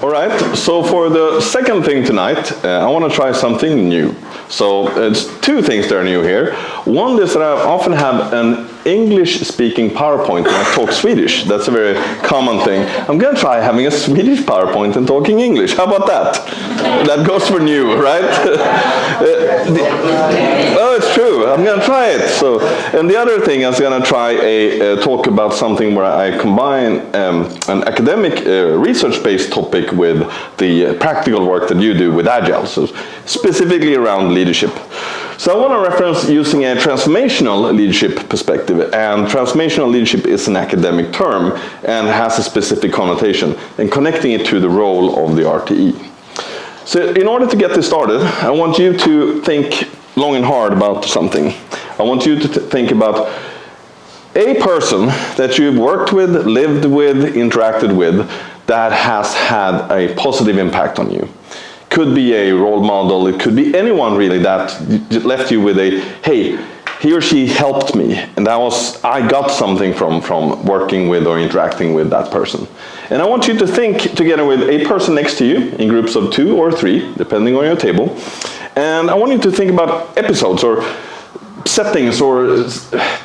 All right, so for the second thing tonight, I want to try something new. So it's two things that are new here. One is that I often have an English-speaking PowerPoint when I talk Swedish. That's a very common thing. I'm going to try having a Swedish PowerPoint and talking English. How about that? That goes for new, right? Oh, it's true. I'm going to try it. So, and the other thing is going to try a talk about something where I combine an academic research-based topic with the practical work that you do with Agile, so specifically around leadership. So I want to reference using a transformational leadership perspective, and transformational leadership is an academic term and has a specific connotation, and connecting it to the role of the RTE. So in order to get this started, I want you to think long and hard about something. I want you to think about a person that you've worked with, lived with, interacted with, that has had a positive impact on you. Could be a role model, it could be anyone really that left you with a, hey, he or she helped me, and I got something from working with or interacting with that person. And I want you to think together with a person next to you in groups of 2 or 3, depending on your table. And I want you to think about episodes or settings or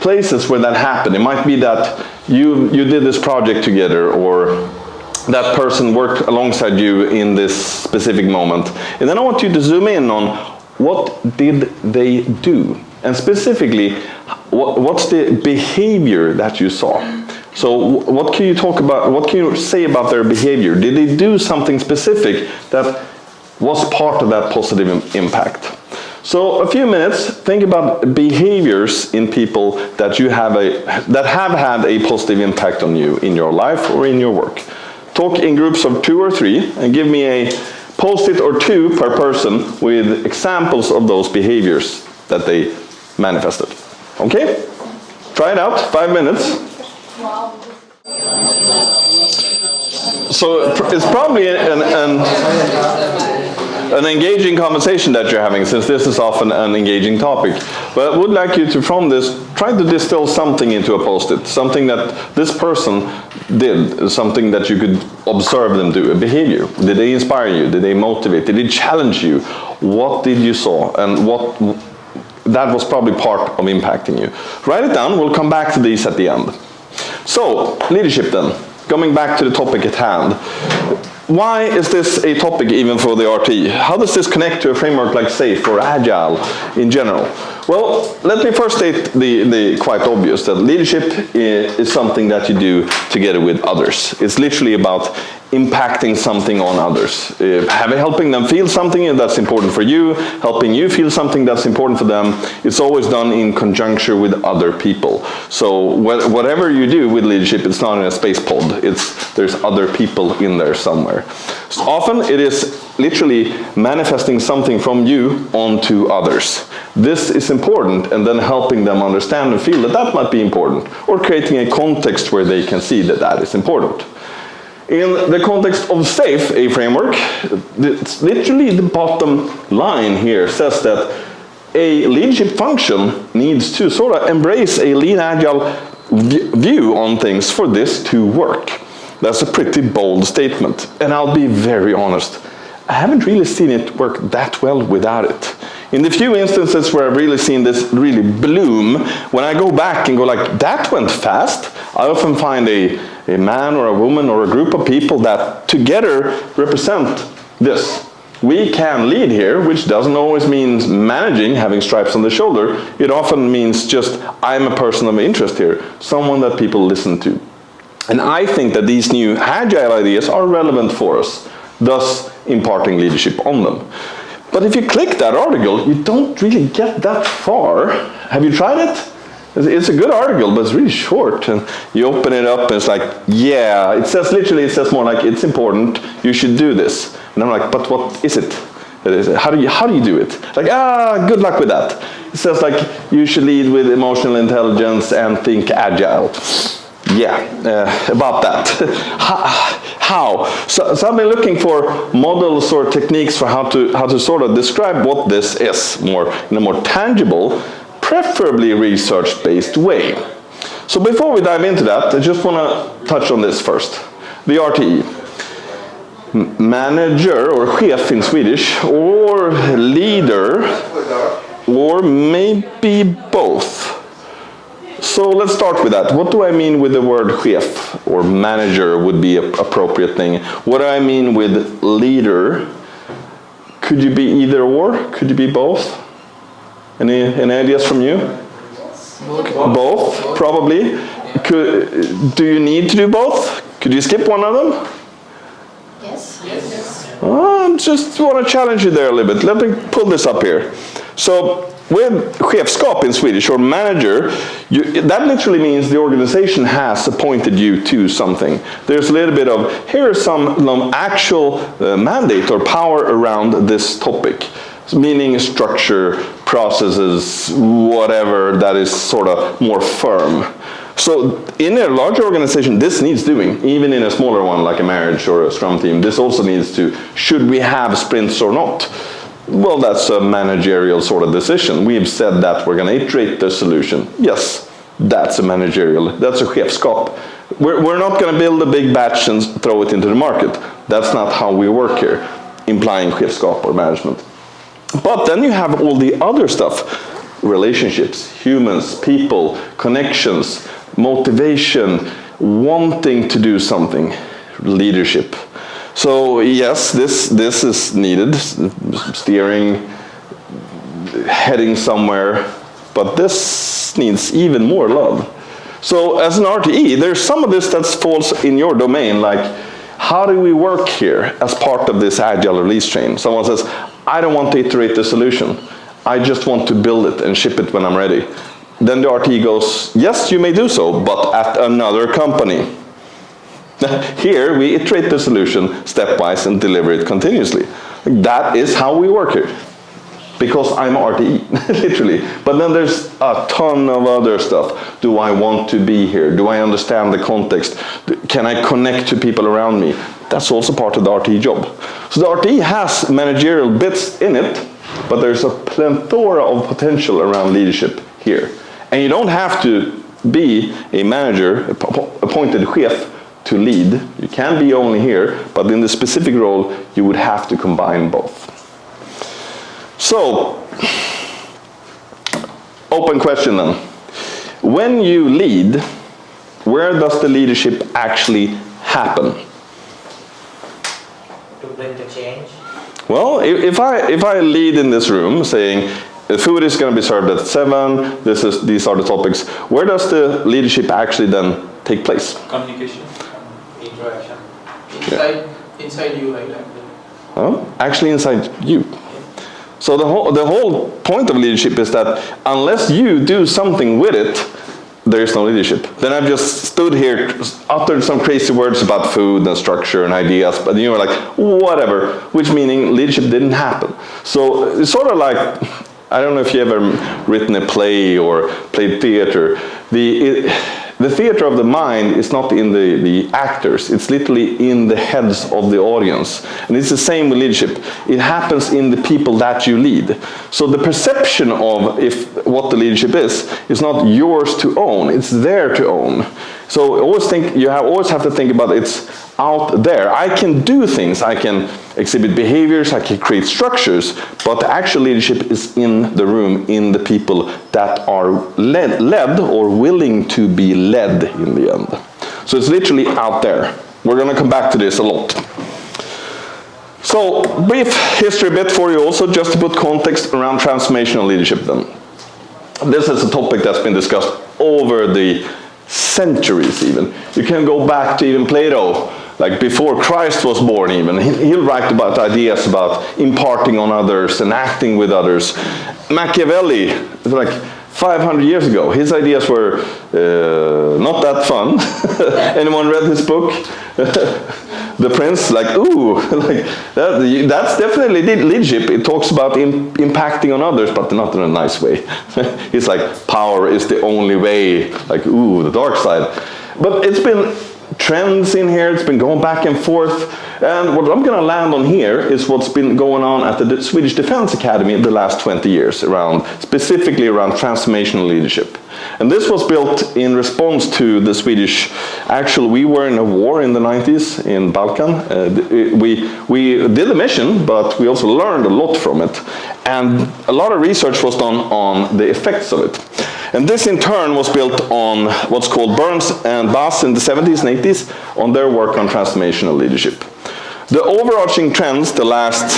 places where that happened. It might be that you did this project together, or that person worked alongside you in this specific moment. And then I want you to zoom in on what did they do? And specifically, what's the behavior that you saw? So what can you talk about, what can you say about their behavior? Did they do something specific that was part of that positive impact? So a few minutes, think about behaviors in people that that have had a positive impact on you in your life or in your work. Talk in groups of 2 or 3 and give me a post-it or 2 per person with examples of those behaviors that they manifested. Okay? Try it out, 5 minutes. So it's probably an engaging conversation that you're having, since this is often an engaging topic. But I would like you to, from this, try to distill something into a post-it, something that this person did, something that you could observe them do, a behavior. Did they inspire you? Did they motivate? Did they challenge you? What did you saw? And that was probably part of impacting you. Write it down, we'll come back to these at the end. So, leadership then, coming back to the topic at hand. Why is this a topic even for the RT? How does this connect to a framework like SAFE or Agile in general? Well, let me first state the quite obvious, that leadership is something that you do together with others. It's literally about impacting something on others. Helping them feel something that's important for you, helping you feel something that's important for them. It's always done in conjunction with other people. So whatever you do with leadership, it's not in a space pod. There's other people in there somewhere. So often it is literally manifesting something from you onto others. This is important, and then helping them understand and feel that that might be important, or creating a context where they can see that that is important. In the context of SAFE, a framework, it's literally the bottom line here says that a leadership function needs to sort of embrace a lean agile view on things for this to work. That's a pretty bold statement, and I'll be very honest. I haven't really seen it work that well without it. In the few instances where I've really seen this really bloom, when I go back and go like, that went fast, I often find a man or a woman or a group of people that together represent this. We can lead here, which doesn't always mean managing, having stripes on the shoulder. It often means just, I'm a person of interest here, someone that people listen to. And I think that these new agile ideas are relevant for us, thus imparting leadership on them. But if you click that article, you don't really get that far. Have you tried it? It's a good article, but it's really short. And you open it up and it's like, yeah, it says more like, it's important, you should do this. And I'm like, but what is it? How do you do it? Like, good luck with that. It says like, you should lead with emotional intelligence and think agile. Yeah, about that. How? So I've been looking for models or techniques for how to sort of describe what this is in a more tangible, preferably research-based way. So before we dive into that, I just want to touch on this first. The RTE. manager or chef in Swedish, or leader, or maybe both. So let's start with that. What do I mean with the word chef or manager would be an appropriate thing? What do I mean with leader? Could you be either or? Could you be both? Any ideas from you? Both, probably. Do you need to do both? Could you skip one of them? Yes. I just want to challenge you there a little bit. Let me pull this up here. So with chefskap in Swedish, or manager, that literally means the organization has appointed you to something. There's a little bit of, here is some actual mandate or power around this topic. Meaning structure, processes, whatever that is sort of more firm. So in a larger organization, this needs doing. Even in a smaller one, like a marriage or a Scrum team, this also needs to, should we have sprints or not? Well, that's a managerial sort of decision. We've said that we're going to iterate the solution. Yes, that's a managerial, that's a chefskap. We're not going to build a big batch and throw it into the market. That's not how we work here, implying chefskap or management. But then you have all the other stuff, relationships, humans, people, connections, motivation, wanting to do something, leadership. So yes, this is needed, steering, heading somewhere, but this needs even more love. So as an RTE, there's some of this that falls in your domain, like how do we work here as part of this agile release train? Someone says, I don't want to iterate the solution. I just want to build it and ship it when I'm ready. Then the RTE goes, yes, you may do so, but at another company. Here, we iterate the solution stepwise and deliver it continuously. That is how we work here. Because I'm RTE, literally. But then there's a ton of other stuff. Do I want to be here? Do I understand the context? Can I connect to people around me? That's also part of the RTE job. So the RTE has managerial bits in it, but there's a plethora of potential around leadership here. And you don't have to be a manager, appointed chef, to lead. You can be only here, but in the specific role, you would have to combine both. So, open question then. When you lead, where does the leadership actually happen? To bring the change? Well, if I lead in this room saying, the food is going to be served at 7, these are the topics, where does the leadership actually then take place? Communication. Interaction. Inside you, right? Well, actually inside you. So the whole point of leadership is that unless you do something with it, there is no leadership. Then I've just stood here, uttered some crazy words about food and structure and ideas, but you were like, whatever, which meaning leadership didn't happen. So it's sort of like, I don't know if you ever written a play or played theater. The theater of the mind is not in the actors, it's literally in the heads of the audience. And it's the same with leadership. It happens in the people that you lead. So the perception of what the leadership is not yours to own, it's there to own. So you always have to think about it's out there. I can do things, I can exhibit behaviors, I can create structures, but the actual leadership is in the room, in the people that are led or willing to be led in the end. So it's literally out there. We're going to come back to this a lot. So, brief history bit for you also, just to put context around transformational leadership then. This is a topic that's been discussed over the centuries even. You can go back to even Plato, like before Christ was born even. He'll write about ideas about imparting on others and acting with others. Machiavelli, like 500 years ago, his ideas were not that fun. Anyone read his book? The Prince, like, ooh, like that's definitely leadership. It talks about impacting on others, but not in a nice way. It's like, power is the only way, like, ooh, the dark side. But it's been trends in here. It's been going back and forth. And what I'm going to land on here is what's been going on at the Swedish Defense Academy the last 20 years, specifically around transformational leadership. And this was built in response to the Swedish, we were in a war in the 90s in Balkan. We did a mission, but we also learned a lot from it. And a lot of research was done on the effects of it. And this in turn was built on what's called Burns and Bass in the 70s and 80s on their work on transformational leadership. The overarching trends the last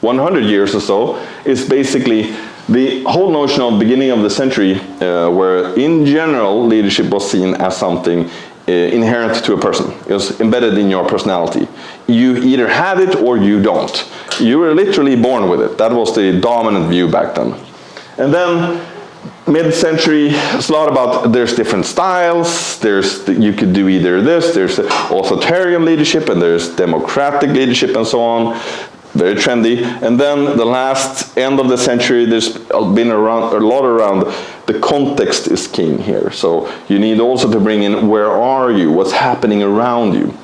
100 years or so is basically the whole notion of beginning of the century where in general leadership was seen as something inherent to a person. It was embedded in your personality. You either had it or you don't. You were literally born with it. That was the dominant view back then. And then mid-century, it's a lot about there's different styles. You could do either this, there's authoritarian leadership and there's democratic leadership and so on. Very trendy. And then the last end of the century, there's been a lot around the context is king here. So you need also to bring in where are you, what's happening around you.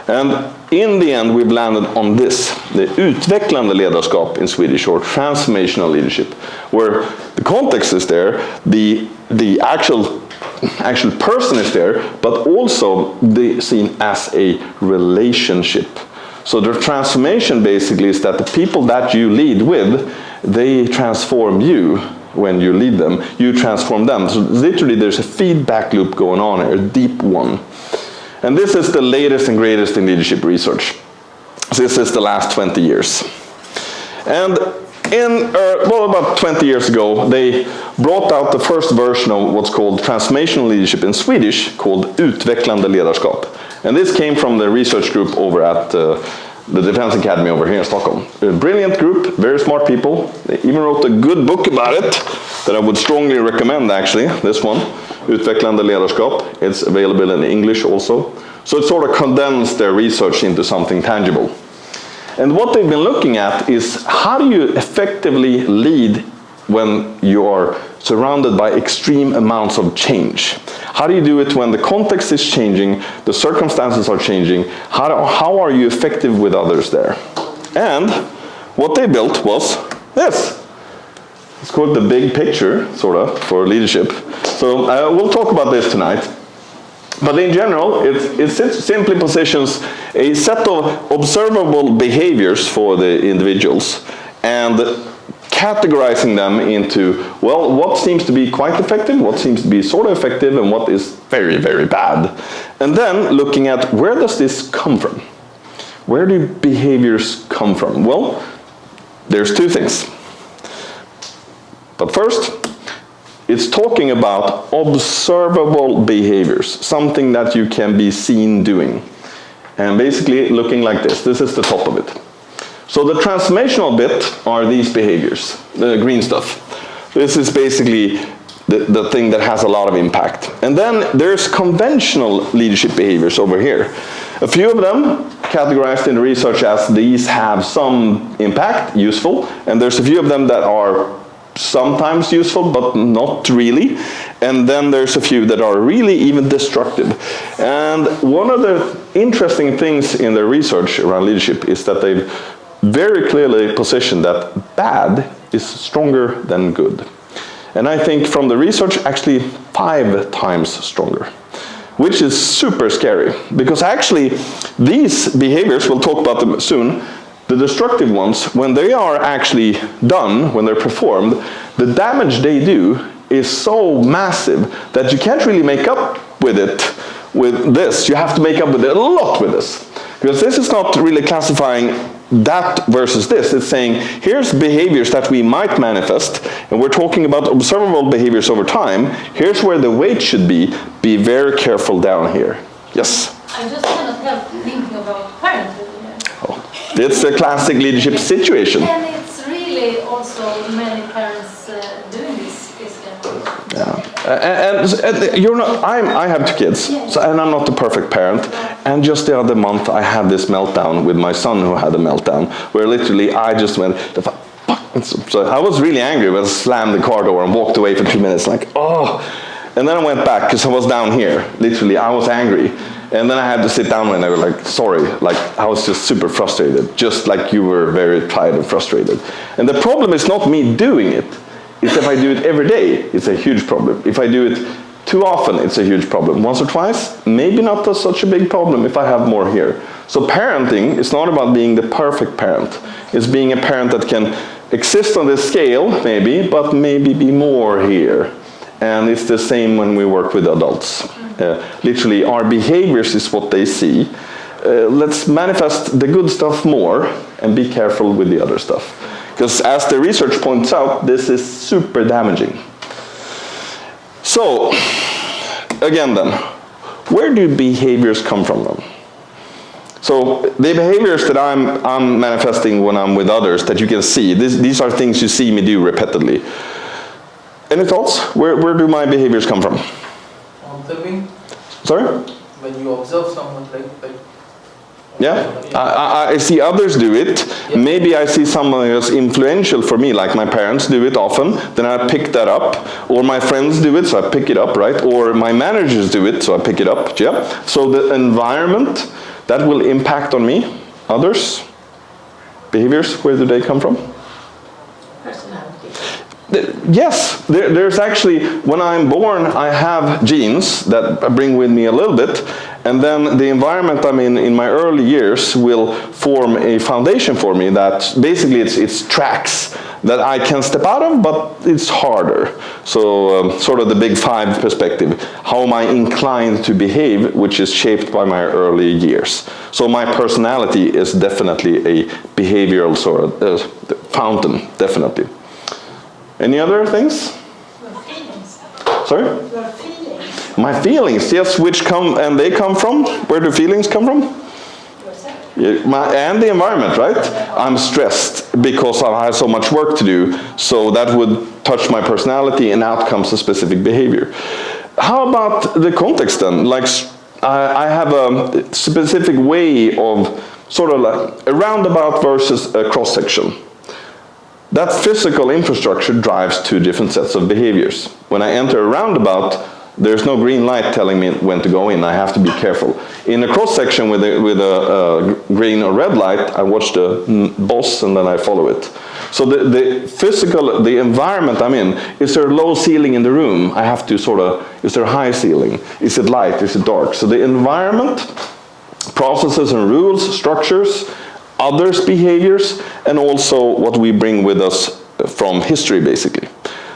And in the end we've landed on this, the utvecklande ledarskap in Swedish, or transformational leadership, where the context is there, the actual person is there, but also seen as a relationship. So the transformation basically is that the people that you lead with, they transform you when you lead them. You transform them. So literally there's a feedback loop going on here, a deep one. And this is the latest and greatest in leadership research. This is the last 20 years. And about 20 years ago, they brought out the first version of what's called transformational leadership in Swedish, called utvecklande ledarskap. And this came from the research group over at the Defense Academy over here in Stockholm. A brilliant group, very smart people. They even wrote a good book about it that I would strongly recommend, actually, this one, Utvecklande ledarskap. It's available in English also. So it sort of condensed their research into something tangible. And what they've been looking at is how do you effectively lead when you are surrounded by extreme amounts of change? How do you do it when the context is changing, the circumstances are changing? How are you effective with others there? And what they built was this. It's called the big picture, sort of, for leadership. So we'll talk about this tonight. But in general, it simply positions a set of observable behaviors for the individuals and categorizing them into, well, what seems to be quite effective, what seems to be sort of effective, and what is very, very bad. And then looking at where does this come from? Where do behaviors come from? Well, there's two things. But first, it's talking about observable behaviors, something that you can be seen doing. And basically looking like this. This is the top of it. So the transformational bit are these behaviors, the green stuff. This is basically the thing that has a lot of impact. And then there's conventional leadership behaviors over here. A few of them categorized in the research as these have some impact, useful, and there's a few of them that are sometimes useful, but not really. And then there's a few that are really even destructive. And one of the interesting things in the research around leadership is that they've very clearly positioned that bad is stronger than good. And I think from the research, actually 5 times stronger, which is super scary. Because actually, these behaviors, we'll talk about them soon, the destructive ones, when they are actually done, when they're performed, the damage they do is so massive that you can't really make up with it with this. You have to make up with it a lot with this. Because this is not really classifying that versus this. It's saying, here's behaviors that we might manifest, and we're talking about observable behaviors over time. Here's where the weight should be. Be very careful down here. Yes? I just cannot help thinking about parenthood here. Oh. It's a classic leadership situation. And it's really also many parents doing this kind of. Yeah. And you're not, I have 2 kids, so, and I'm not the perfect parent. And just the other month, I had this meltdown with my son who had a meltdown, where literally I just went, so I was really angry, but I slammed the car door and walked away for 2 minutes, like, oh. And then I went back, because I was down here. Literally, I was angry. And then I had to sit down and I was like, sorry, like I was just super frustrated, just like you were very tired and frustrated. And the problem is not me doing it. It's if I do it every day, it's a huge problem. If I do it too often, it's a huge problem. Once or twice, maybe not such a big problem if I have more here. So parenting is not about being the perfect parent. It's being a parent that can exist on this scale, maybe, but maybe be more here. And it's the same when we work with adults. Literally, our behaviors is what they see. Let's manifest the good stuff more and be careful with the other stuff. Because as the research points out, this is super damaging. So, again then, where do behaviors come from then? So, the behaviors that I'm manifesting when I'm with others that you can see, these are things you see me do repeatedly. Any thoughts? Where do my behaviors come from? Observing. Sorry? When you observe someone, like yeah, I see others do it. Yeah. Maybe I see someone who's influential for me, like my parents do it often, then I pick that up. Or my friends do it, so I pick it up, right? Or my managers do it, so I pick it up, yeah? So the environment, that will impact on me. Others, behaviors, where do they come from? Personality. Yes, there's actually, when I'm born, I have genes that I bring with me a little bit, and then the environment I'm in my early years will form a foundation for me that basically it's tracks that I can step out of, but it's harder. So sort of the big five perspective. How am I inclined to behave, which is shaped by my early years. So my personality is definitely a behavioral sort of fountain, definitely. Any other things? Your feelings. Sorry? Your feelings. My feelings, yes, which come, and they come from? Where do feelings come from? Yourself. Yeah, and the environment, right? I'm stressed because I have so much work to do, so that would touch my personality, and out comes a specific behavior. How about the context then? Like, I have a specific way of sort of like a roundabout versus a cross-section. That physical infrastructure drives two different sets of behaviors. When I enter a roundabout, there's no green light telling me when to go in. I have to be careful. In a cross-section with a green or red light, I watch the boss and then I follow it. So the physical, the environment I'm in, is there a low ceiling in the room? I have to sort of, is there a high ceiling? Is it light? Is it dark? So the environment, processes and rules, structures, others' behaviors, and also what we bring with us from history, basically.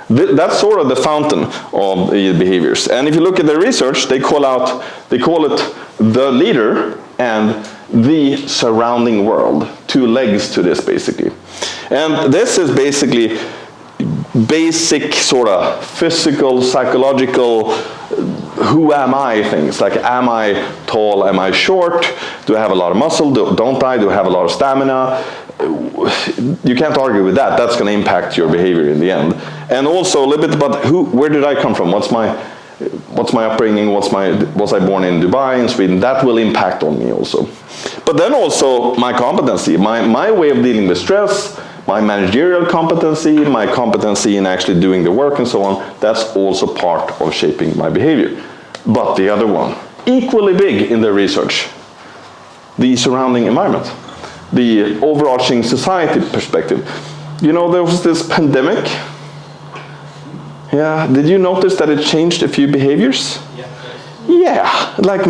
That's sort of the fountain of the behaviors. And if you look at the research, they call it the leader and the surrounding world. Two legs to this, basically. And this is basically basic sort of physical, psychological, who am I things, like am I tall, am I short, do I have a lot of muscle, don't I, do I have a lot of stamina? You can't argue with that. That's going to impact your behavior in the end. And also a little bit about where did I come from, what's my upbringing, was I born in Dubai, in Sweden? That will impact on me also. But then also my competency, my way of dealing with stress, my managerial competency, my competency in actually doing the work and so on, that's also part of shaping my behavior. But the other one, equally big in the research, the surrounding environment, the overarching society perspective. You know, there was this pandemic. Yeah, did you notice that it changed a few behaviors? Yeah, like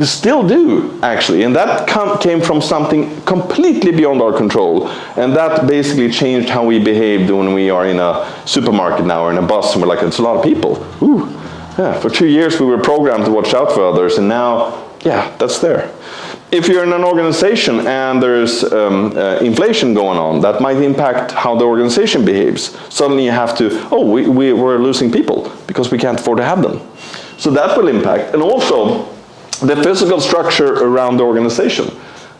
still do, actually. And that came from something completely beyond our control. And that basically changed how we behaved when we are in a supermarket now or in a bus and we're like, it's a lot of people. Ooh, yeah, for 2 years we were programmed to watch out for others, and now, yeah, that's there. If you're in an organization and there's inflation going on, that might impact how the organization behaves. Suddenly you have to, we're losing people because we can't afford to have them. So that will impact. And also, the physical structure around the organization.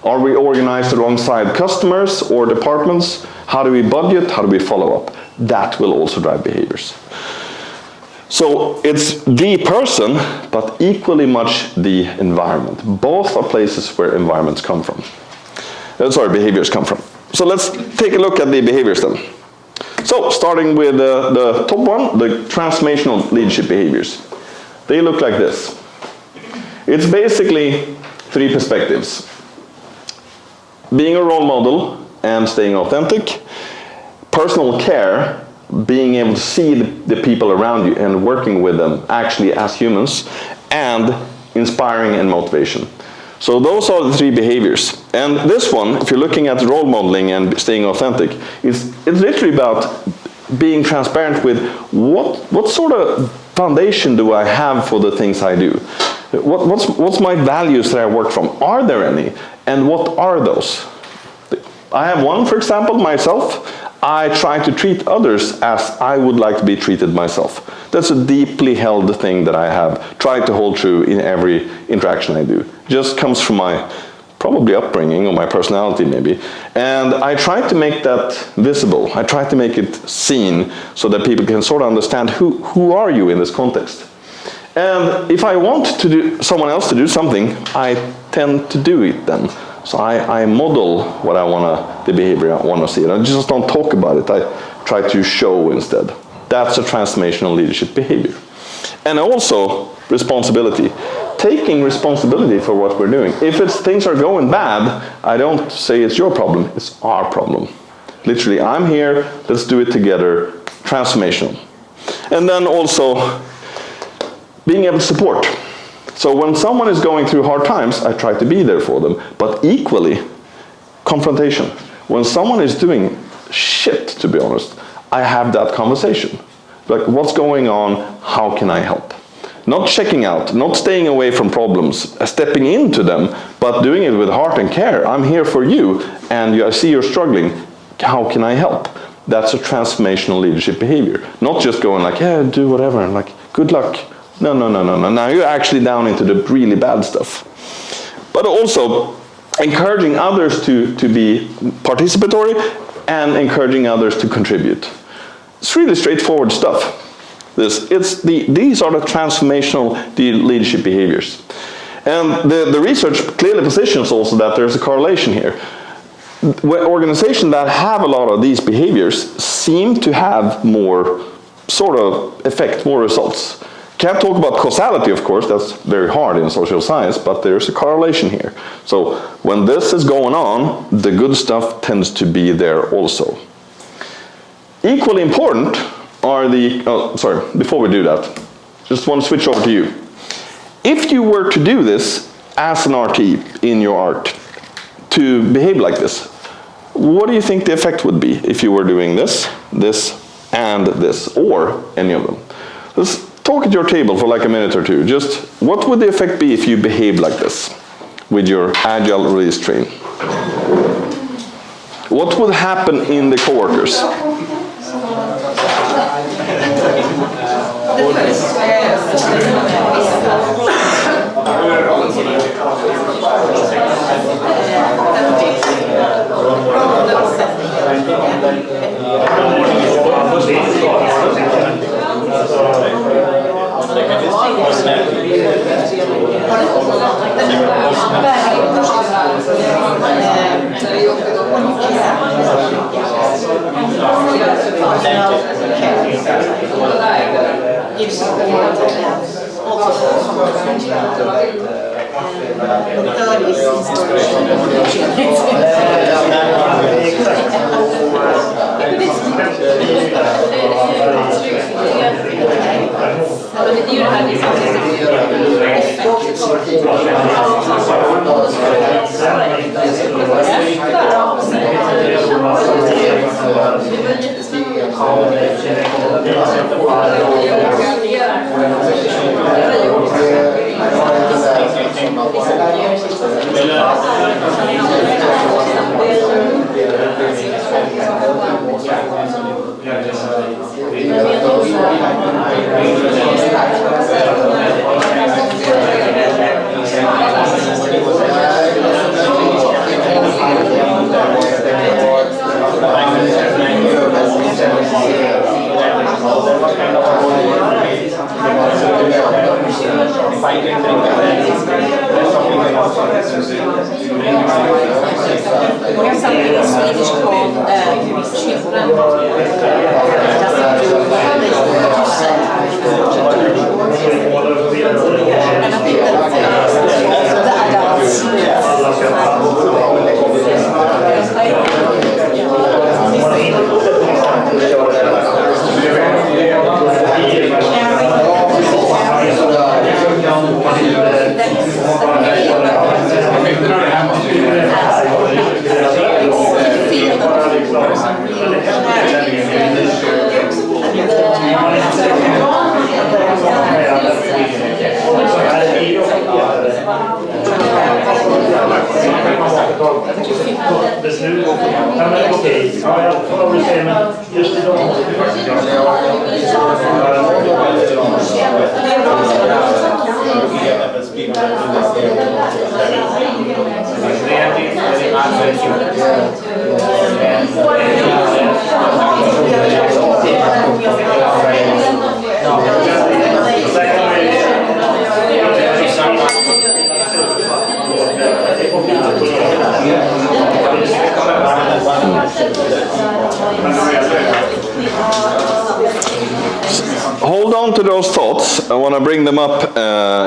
Are we organized alongside customers or departments? How do we budget? How do we follow up? That will also drive behaviors. So it's the person, but equally much the environment. Both are places where environments come from. Behaviors come from. So let's take a look at the behaviors then. So starting with the top one, the transformational leadership behaviors. They look like this. It's basically three perspectives. Being a role model and staying authentic. Personal care, being able to see the people around you and working with them actually as humans. And inspiring and motivation. So those are the three behaviors. And this one, if you're looking at role modeling and staying authentic, it's literally about being transparent with what sort of foundation do I have for the things I do? What's my values that I work from? Are there any? And what are those? I have one, for example, myself. I try to treat others as I would like to be treated myself. That's a deeply held thing that I have tried to hold true in every interaction I do. It just comes from my probably upbringing or my personality maybe. And I try to make that visible. I try to make it seen so that people can sort of understand who are you in this context. And if I want someone else to do something, I tend to do it then. So I model the behavior I want to see. And I just don't talk about it. I try to show instead. That's a transformational leadership behavior. And also responsibility. Taking responsibility for what we're doing. If things are going bad, I don't say it's your problem, it's our problem. Literally, I'm here, let's do it together. Transformational. And then also being able to support. So when someone is going through hard times, I try to be there for them. But equally, confrontation. When someone is doing shit, to be honest, I have that conversation. Like, what's going on? How can I help? Not checking out, not staying away from problems, stepping into them, but doing it with heart and care. I'm here for you, and I see you're struggling. How can I help? That's a transformational leadership behavior. Not just going like, yeah, do whatever, and like, good luck. No. Now you're actually down into the really bad stuff. But also encouraging others to be participatory and encouraging others to contribute. It's really straightforward stuff. These are the transformational leadership behaviors. And the research clearly positions also that there's a correlation here. Organizations that have a lot of these behaviors seem to have more sort of effect, more results. Can't talk about causality, of course, that's very hard in social science, but there's a correlation here. So when this is going on, the good stuff tends to be there also. Equally important are before we do that, just want to switch over to you. If you were to do this as an RT in your art, to behave like this, what do you think the effect would be if you were doing this, and this, or any of them? Let's talk at your table for like a minute or two. Just what would the effect be if you behaved like this with your agile release train? What would happen in the coworkers? beslut. Ja, men okej. Ja, jag får vad du säger, men just idag måste vi faktiskt Hold on to those thoughts. I want to bring them up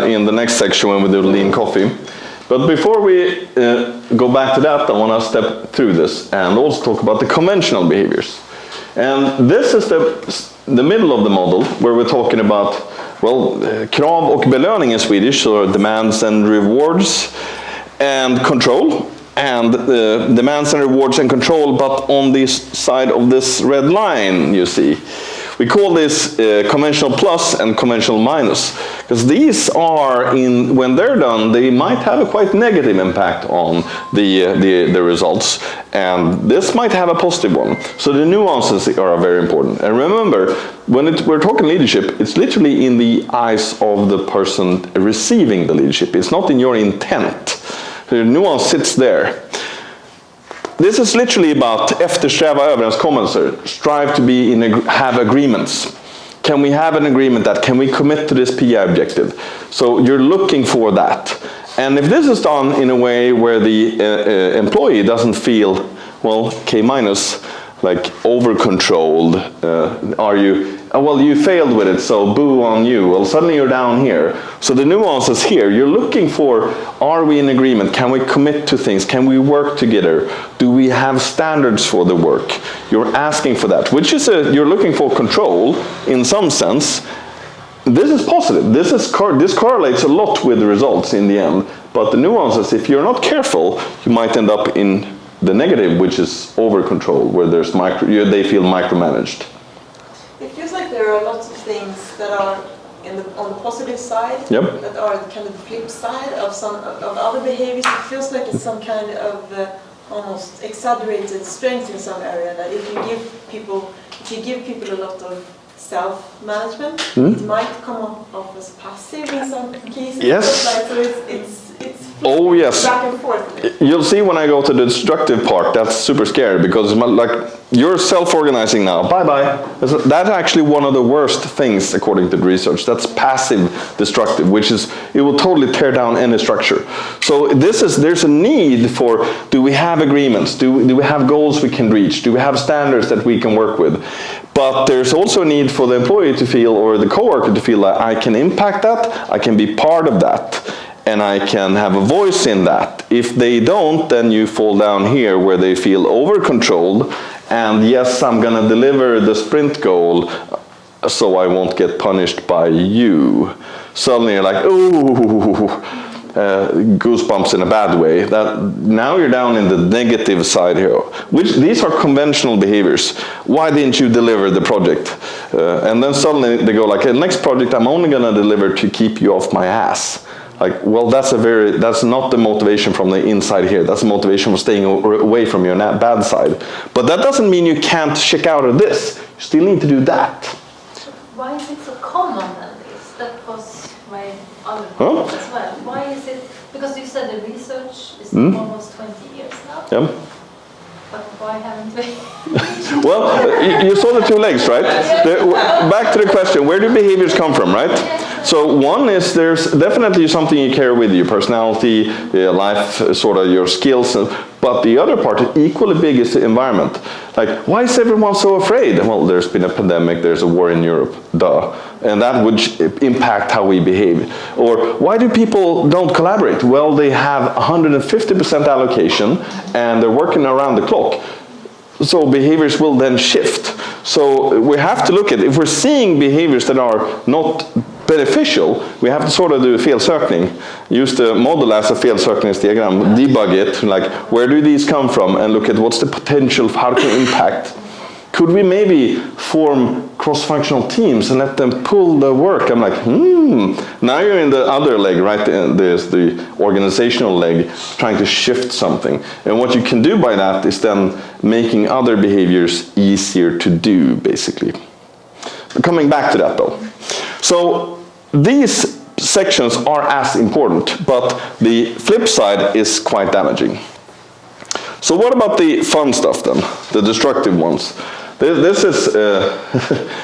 in the next section when we do lean coffee. But before we go back to that, I want to step through this and also talk about the conventional behaviors. And this is the middle of the model where we're talking about, well, krav och belöning in Swedish, or demands and rewards and control. And demands and rewards and control, but on this side of this red line, you see. We call this conventional plus and conventional minus, because these are, when they're done, they might have a quite negative impact on the results, and this might have a positive one. So the nuances are very important. And remember, when we're talking leadership, it's literally in the eyes of the person receiving the leadership. It's not in your intent. The nuance sits there. This is literally about eftersträva överenskommelser, strive to be have agreements. Can we have an agreement that, can we commit to this PI objective? So you're looking for that. And if this is done in a way where the employee doesn't feel, well, K minus, like over-controlled, are you, well, you failed with it, so boo on you. Well, suddenly you're down here. So the nuance is here. You're looking for, are we in agreement? Can we commit to things? Can we work together? Do we have standards for the work? You're asking for that, which is you're looking for control in some sense. This is positive. This correlates a lot with the results in the end. But the nuance is, if you're not careful, you might end up in the negative, which is over control, where there's they feel micromanaged. It feels like there are lots of things that are on the positive side, yep, that are kind of the flip side of some of other behaviors. It feels like it's some kind of almost exaggerated strength in some area. That if you give people a lot of self-management, it might come off as passive in some cases. Yes. So it's oh yes. Back and forth. You'll see when I go to the destructive part, that's super scary, because it's like you're self-organizing now. Bye-bye. That's actually one of the worst things according to the research. That's passive destructive, which is, it will totally tear down any structure. So there's a need for, do we have agreements? Do we have goals we can reach? Do we have standards that we can work with? But there's also a need for the employee to feel, or the coworker to feel, like I can impact that, I can be part of that, and I can have a voice in that. If they don't, then you fall down here where they feel over-controlled, and yes, I'm gonna deliver the sprint goal so I won't get punished by you. Suddenly you're like, ooh, goosebumps in a bad way. That now you're down in the negative side here. Which these are conventional behaviors. Why didn't you deliver the project? And then suddenly they go like, next project I'm only gonna deliver to keep you off my ass. Like, well, that's not the motivation from the inside here. That's the motivation for staying away from your bad side. But that doesn't mean you can't check out of this. You still need to do that. Why is it so common then this? That was my other point as well. Why is it, because you said the research is almost 20 years now. Yeah. But why haven't we? Well, you saw the two legs, right? Back to the question, where do behaviors come from, right? So one is, there's definitely something you carry with you, personality, life, sort of your skills, but the other part, equally big, is the environment. Like, why is everyone so afraid? Well, there's been a pandemic, there's a war in Europe, duh. And that would impact how we behave. Or why do people don't collaborate? Well, they have 150% allocation and they're working around the clock. So behaviors will then shift. So we have to look at, if we're seeing behaviors that are not beneficial, we have to sort of do felsökning. Use the model as a felsökningsdiagram, debug it, like where do these come from, and look at what's the potential, how it can impact. Could we maybe form cross-functional teams and let them pull the work? I'm like, Now you're in the other leg, right? There's the organizational leg, trying to shift something. And what you can do by that is then making other behaviors easier to do, basically. But coming back to that, though. So these sections are as important, but the flip side is quite damaging. So what about the fun stuff then, the destructive ones? This is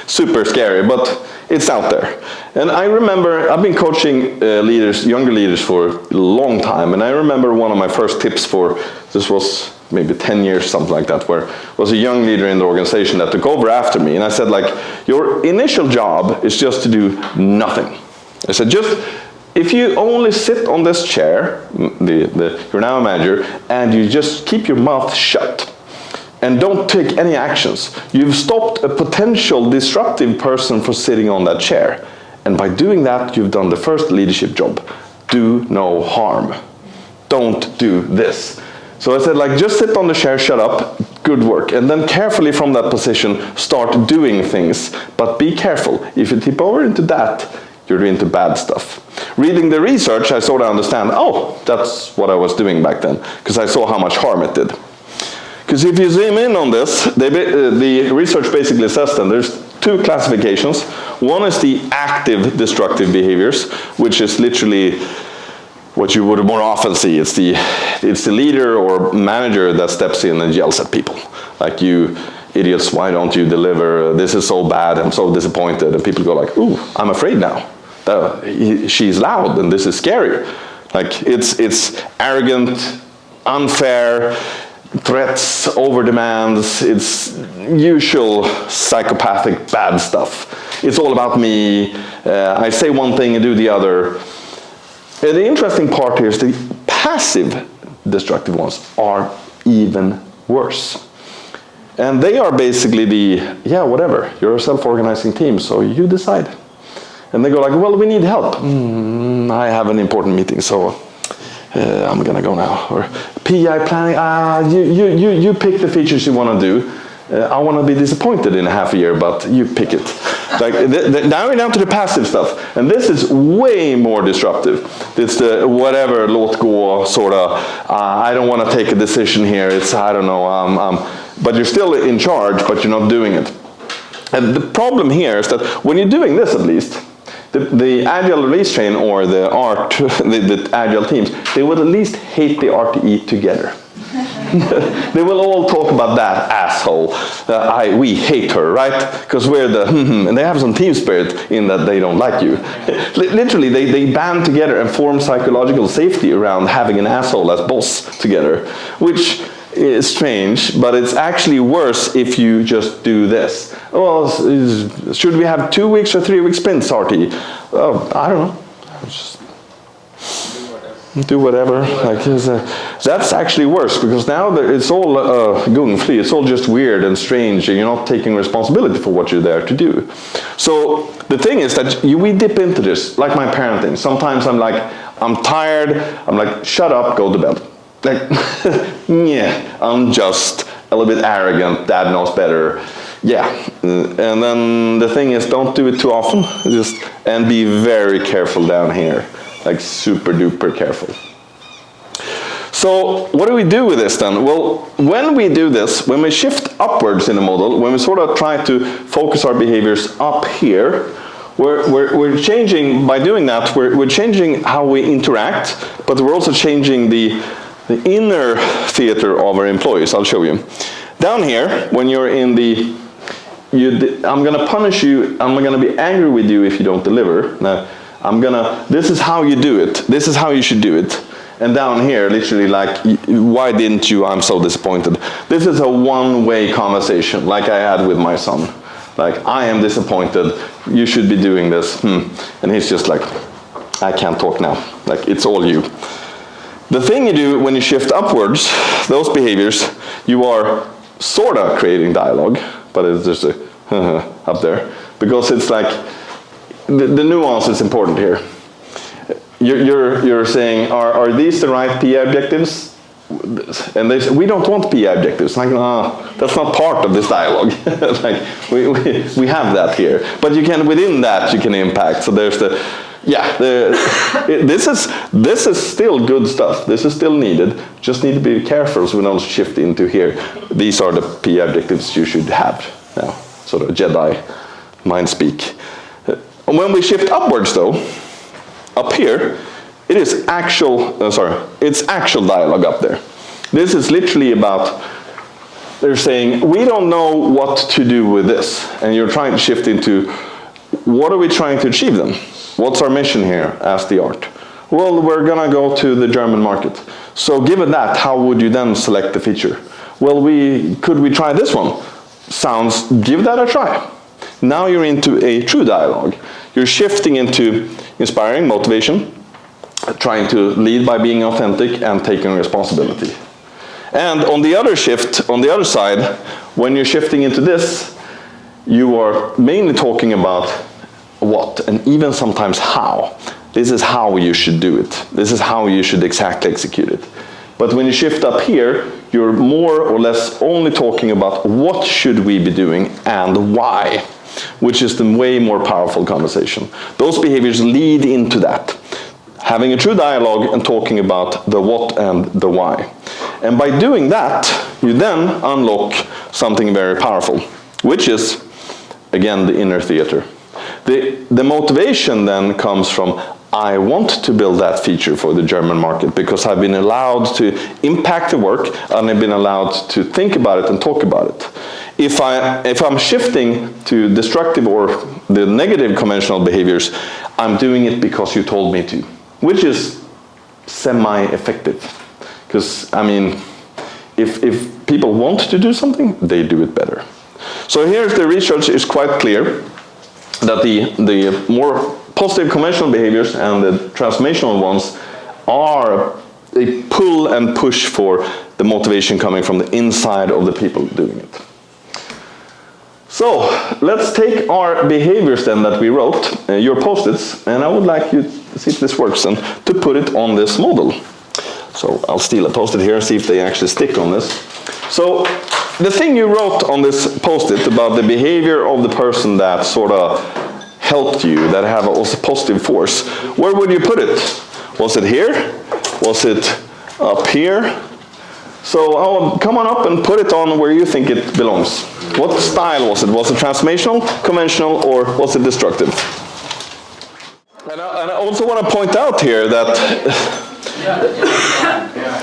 super scary, but it's out there. And I remember, I've been coaching leaders, younger leaders for a long time, and I remember one of my first tips for, this was maybe 10 years, something like that, where was a young leader in the organization that took over after me, and I said, like, your initial job is just to do nothing. I said, if you only sit on this chair, you're now a manager, and you just keep your mouth shut and don't take any actions, you've stopped a potential disruptive person from sitting on that chair. And by doing that, you've done the first leadership job. Do no harm. Don't do this. So I said, like, just sit on the chair, shut up, good work. And then carefully from that position, start doing things. But be careful. If you tip over into that, you're into bad stuff. Reading the research, I sort of understand, oh, that's what I was doing back then, because I saw how much harm it did. Because if you zoom in on this, the research basically says that there's two classifications. One is the active destructive behaviors, which is literally what you would more often see. It's the leader or manager that steps in and yells at people. Like, you idiots, why don't you deliver? This is so bad, I'm so disappointed. And people go like, ooh, I'm afraid now. She's loud and this is scary. Like, it's arrogant, unfair, threats, over demands, it's usual psychopathic bad stuff. It's all about me, I say one thing and do the other. And the interesting part here is the passive destructive ones are even worse. And they are basically whatever, you're a self-organizing team, so you decide. And they go like, well, we need help. I have an important meeting, so I'm gonna go now. Or PI planning, you pick the features you wanna do. I wanna be disappointed in half a year, but you pick it. Like, now we're down to the passive stuff. And this is way more disruptive. It's the whatever, låt gå, sort of, I don't wanna take a decision here. It's, I don't know, but you're still in charge, but you're not doing it. And the problem here is that when you're doing this, at least, the agile release train or the art, the agile teams, they would at least hate the RTE together. They will all talk about that asshole. We hate her, right? Because we're the and they have some team spirit in that they don't like you. Literally, they band together and form psychological safety around having an asshole as boss together, which is strange, but it's actually worse if you just do this. Well, should we have 2 weeks or 3 weeks sprints, RT? Oh, I don't know. Just do whatever. Like, that's actually worse, because now it's all going free. It's all just weird and strange, and you're not taking responsibility for what you're there to do. So the thing is that we dip into this, like my parenting. Sometimes I'm like, I'm tired. I'm like, shut up, go to bed. Like, yeah, I'm just a little bit arrogant, dad knows better. Yeah, and then the thing is, don't do it too often, and be very careful down here, like super duper careful. So what do we do with this then? Well, when we do this, when we shift upwards in the model, when we sort of try to focus our behaviors up here, we're changing, by doing that, we're changing how we interact, but we're also changing the inner theater of our employees. I'll show you. Down here, when you're in I'm gonna punish you, I'm gonna be angry with you if you don't deliver. Now, this is how you do it, this is how you should do it. And down here, literally like, why didn't you, I'm so disappointed. This is a one-way conversation, like I had with my son. Like, I am disappointed, you should be doing this. And he's just like, I can't talk now, like, it's all you. The thing you do when you shift upwards, those behaviors, you are sort of creating dialogue, but it's just up there, because it's like, the nuance is important here. You're saying, are these the right PI objectives? and they say, we don't want PI objectives. Like, that's not part of this dialogue. Like, we have that here. But you can, within that, you can impact. So there's the, this is still good stuff. This is still needed. Just need to be careful so we don't shift into here. These are the PI objectives you should have. Now, sort of Jedi mind speak. And when we shift upwards, though, up here, it is actual, it's actual dialogue up there. This is literally about, they're saying, we don't know what to do with this. And you're trying to shift into, what are we trying to achieve then? What's our mission here as the art? Well, we're gonna go to the German market. So given that, how would you then select the feature? Well, could we try this one? Sounds, give that a try. Now you're into a true dialogue. You're shifting into inspiring, motivation, trying to lead by being authentic and taking responsibility. And on the other shift, on the other side, when you're shifting into this, you are mainly talking about what, and even sometimes how. This is how you should do it. This is how you should exactly execute it. But when you shift up here, you're more or less only talking about what should we be doing and why, which is the way more powerful conversation. Those behaviors lead into that. Having a true dialogue and talking about the what and the why. And by doing that, you then unlock something very powerful, which is, again, the inner theater. The motivation then comes from, I want to build that feature for the German market because I've been allowed to impact the work and I've been allowed to think about it and talk about it. If I'm shifting to destructive or the negative conventional behaviors, I'm doing it because you told me to, which is semi-effective. Because, I mean, if people want to do something, they do it better. So here's the research is quite clear that the more positive conventional behaviors and the transformational ones are a pull and push for the motivation coming from the inside of the people doing it. So let's take our behaviors then that we wrote, your post-its, and I would like you to see if this works and to put it on this model. So I'll steal a post-it here and see if they actually stick on this. So the thing you wrote on this post-it about the behavior of the person that sort of helped you, that have a positive force, where would you put it? Was it here? Was it up here? So come on up and put it on where you think it belongs. What style was it? Was it transformational, conventional, or was it destructive? And I also want to point out here that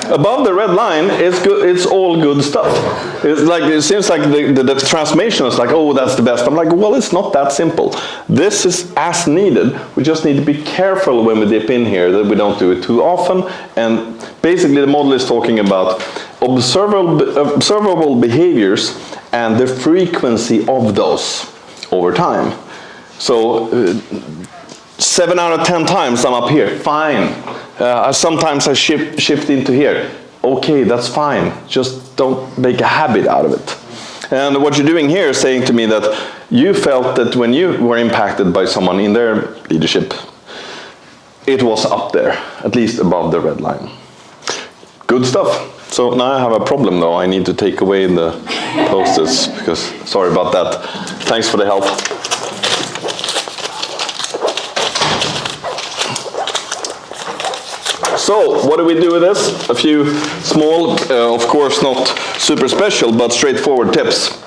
above the red line, it's all good stuff. It seems like the transformation is like, oh, that's the best. I'm like, well, it's not that simple. This is as needed. We just need to be careful when we dip in here that we don't do it too often. And basically, the model is talking about observable behaviors and the frequency of those over time. So 7 out of 10 times I'm up here, fine. Sometimes I shift into here. Okay, that's fine. Just don't make a habit out of it. And what you're doing here is saying to me that you felt that when you were impacted by someone in their leadership, it was up there, at least above the red line. Good stuff. So now I have a problem though. I need to take away the post-its because, sorry about that. Thanks for the help. So, what do we do with this? A few small, of course not super special, but straightforward tips.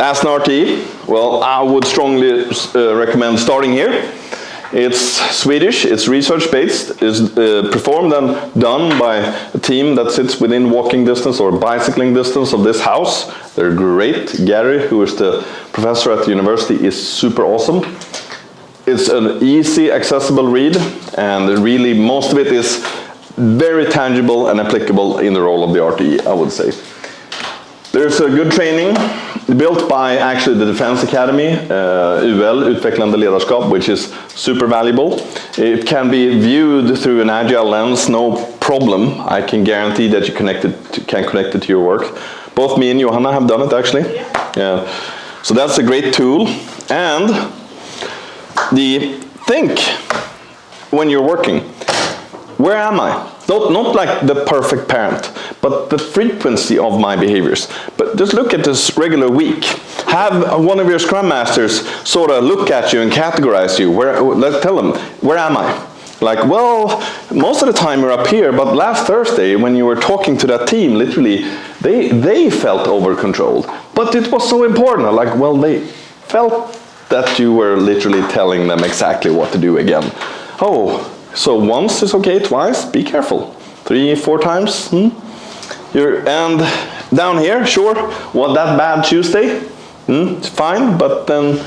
As an RT, well, I would strongly recommend starting here. It's Swedish, it's research-based, it's performed and done by a team that sits within walking distance or bicycling distance of this house. They're great. Gary, who is the professor at the university, is super awesome. It's an easy, accessible read, and really most of it is very tangible and applicable in the role of the RTE, I would say. There's a good training built by actually the Defense Academy, UL, Utvecklande Ledarskap, which is super valuable. It can be viewed through an agile lens, no problem. I can guarantee that you can connect it to your work. Both me and Johanna have done it actually. Yeah. So that's a great tool. And think when you're working, where am I? Not like the perfect parent, but the frequency of my behaviors. But just look at this regular week. Have one of your Scrum Masters sort of look at you and categorize you. Tell them, where am I? Like, well, most of the time you're up here, but last Thursday when you were talking to that team, literally, they felt over-controlled. But it was so important. Like, well, they felt that you were literally telling them exactly what to do again. Oh, so once is okay, twice, be careful. 3, 4 times, and down here, sure, what, that bad Tuesday? It's fine, but then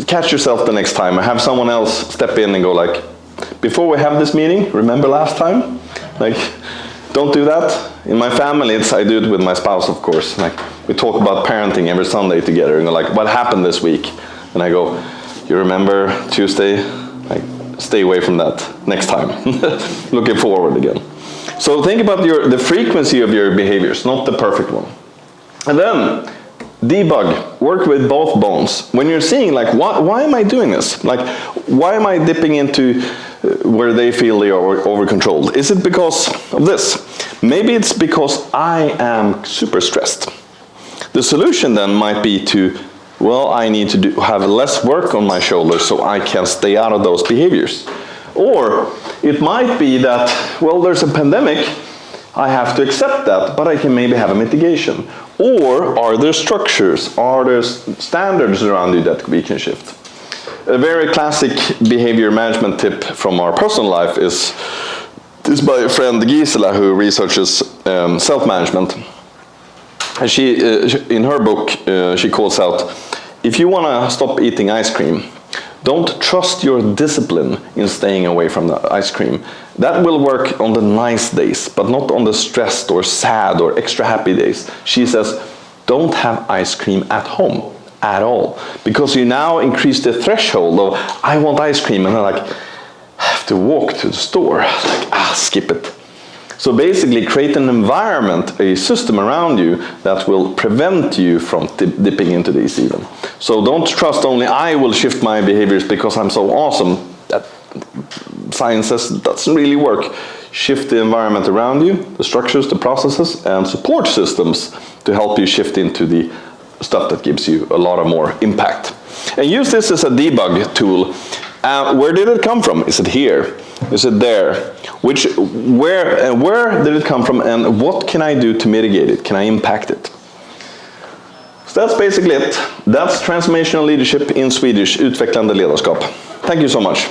catch yourself the next time. Have someone else step in and go like, before we have this meeting, remember last time? Like, don't do that. In my family, I do it with my spouse, of course. Like, we talk about parenting every Sunday together, and go like, what happened this week? And I go, you remember Tuesday? Like, stay away from that next time. Looking forward again. So think about the frequency of your behaviors, not the perfect one. And then debug, work with both bones. When you're seeing like, why am I doing this? Like, why am I dipping into where they feel they are over-controlled? Is it because of this? Maybe it's because I am super stressed. The solution then might be to, well, I need to have less work on my shoulders so I can stay out of those behaviors. Or it might be that, well, there's a pandemic, I have to accept that, but I can maybe have a mitigation. Or are there structures, are there standards around you that we can shift? A very classic behavior management tip from our personal life is by a friend Gisela, who researches self-management. And she, in her book, she calls out, if you want to stop eating ice cream, don't trust your discipline in staying away from the ice cream. That will work on the nice days, but not on the stressed or sad or extra happy days. She says, don't have ice cream at home at all, because you now increase the threshold of, I want ice cream, and I'm like, I have to walk to the store. Like, skip it. So basically create an environment, a system around you that will prevent you from dipping into these even. So don't trust only I will shift my behaviors because I'm so awesome. That science says doesn't really work. Shift the environment around you, the structures, the processes, and support systems to help you shift into the stuff that gives you a lot of more impact. And use this as a debug tool. Where did it come from? Is it here? Is it there? Where did it come from, and what can I do to mitigate it? Can I impact it? So that's basically it. That's transformational leadership in Swedish, utvecklande ledarskap. Thank you so much.